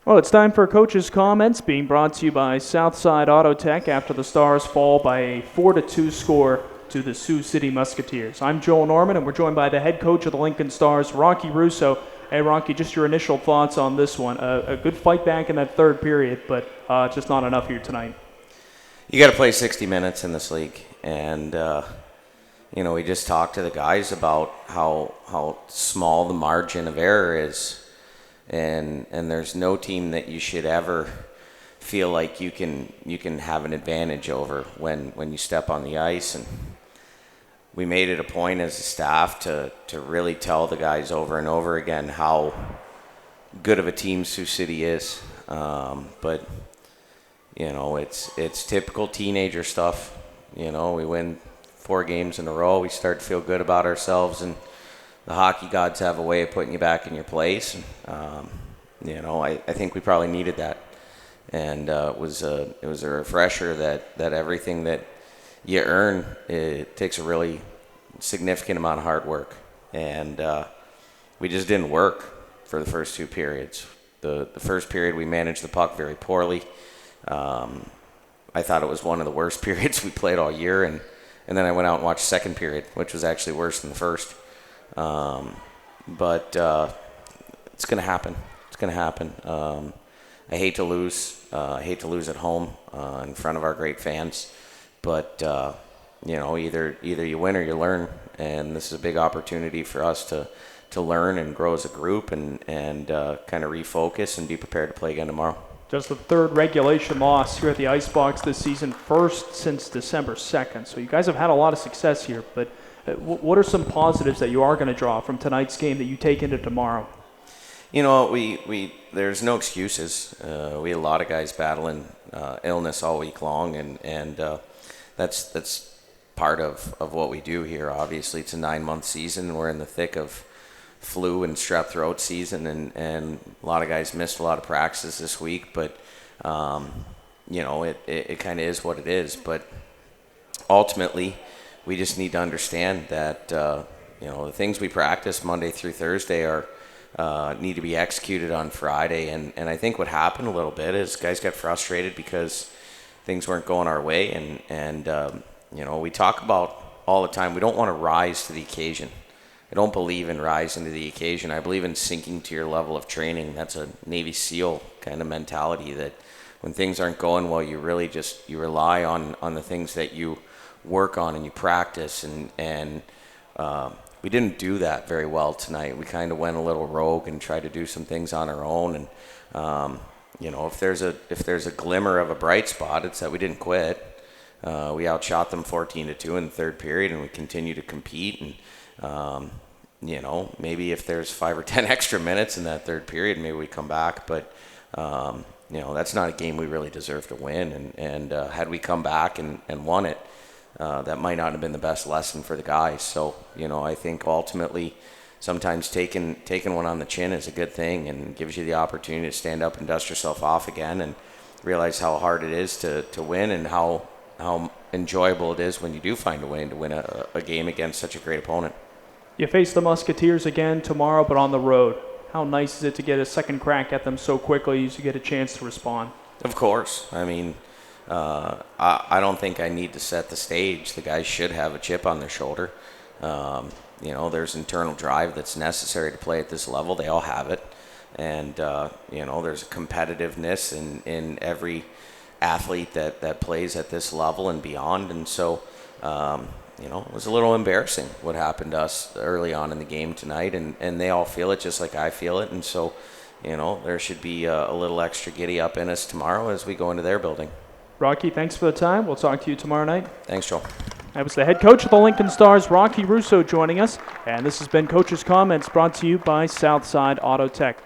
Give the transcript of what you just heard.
Well, it's time for Coach's Comments, being brought to you by Southside Auto Tech after the Stars fall by a 4-2 score to the Sioux City Musketeers. I'm Joel Norman, and we're joined by the head coach of the Lincoln Stars, Rocky Russo. Hey, Rocky, just your initial thoughts on this one. A good fight back in that third period, but just not enough here tonight. You got to play 60 minutes in this league, and we just talked to the guys about how small the margin of error is. And there's no team that you should ever feel like you can have an advantage over when you step on the ice. And we made it a point as a staff to really tell the guys over and over again how good of a team Sioux City is. But it's typical teenager stuff. We win 4 games in a row. We start to feel good about ourselves, and the hockey gods have a way of putting you back in your place. I think we probably needed that, and it was a refresher that everything that you earn, it takes a really significant amount of hard work, and we just didn't work for the first 2 periods. The first period we managed the puck very poorly. I thought it was one of the worst periods we played all year, and then I went out and watched the second period, which was actually worse than the first. But it's going to happen. It's going to happen. I hate to lose. I hate to lose at home in front of our great fans. But either you win or you learn, and this is a big opportunity for us to learn and grow as a group and kind of refocus and be prepared to play again tomorrow. Just the third regulation loss here at the Icebox this season, first since December 2nd. So you guys have had a lot of success here, but what are some positives that you are going to draw from tonight's game that you take into tomorrow? We there's no excuses. We had a lot of guys battling illness all week long, and that's part of what we do here. Obviously, it's a 9-month season, and we're in the thick of flu and strep throat season, and a lot of guys missed a lot of practices this week, but it kind of is what it is. But ultimately, we just need to understand that the things we practice Monday through Thursday are need to be executed on Friday. And I think what happened a little bit is guys got frustrated because things weren't going our way. And we talk about all the time, we don't want to rise to the occasion. I don't believe in rising to the occasion. I believe in sinking to your level of training. That's a Navy SEAL kind of mentality, that when things aren't going well, you really just you rely on the things that you work on and you practice, and we didn't do that very well tonight. We kind of went a little rogue and tried to do some things on our own, and if there's a glimmer of a bright spot, it's that we didn't quit. We outshot them 14-2 in the third period, and we continue to compete. And maybe if there's 5 or 10 extra minutes in that third period, maybe we come back. But that's not a game we really deserve to win. And had we come back and won it, that might not have been the best lesson for the guys. So, I think ultimately sometimes taking one on the chin is a good thing and gives you the opportunity to stand up and dust yourself off again and realize how hard it is to win, and how enjoyable it is when you do find a way to win a game against such a great opponent. You face the Musketeers again tomorrow, but on the road. How nice is it to get a second crack at them so quickly as you get a chance to respond? Of course. I mean, I don't think I need to set the stage. The guys should have a chip on their shoulder. There's internal drive that's necessary to play at this level. They all have it. And, there's a competitiveness in every athlete that plays at this level and beyond. And so, it was a little embarrassing what happened to us early on in the game tonight. And they all feel it just like I feel it. And so, there should be a little extra giddy up in us tomorrow as we go into their building. Rocky, thanks for the time. We'll talk to you tomorrow night. Thanks, Joel. That was the head coach of the Lincoln Stars, Rocky Russo, joining us. And this has been Coach's Comments, brought to you by Southside Auto Tech.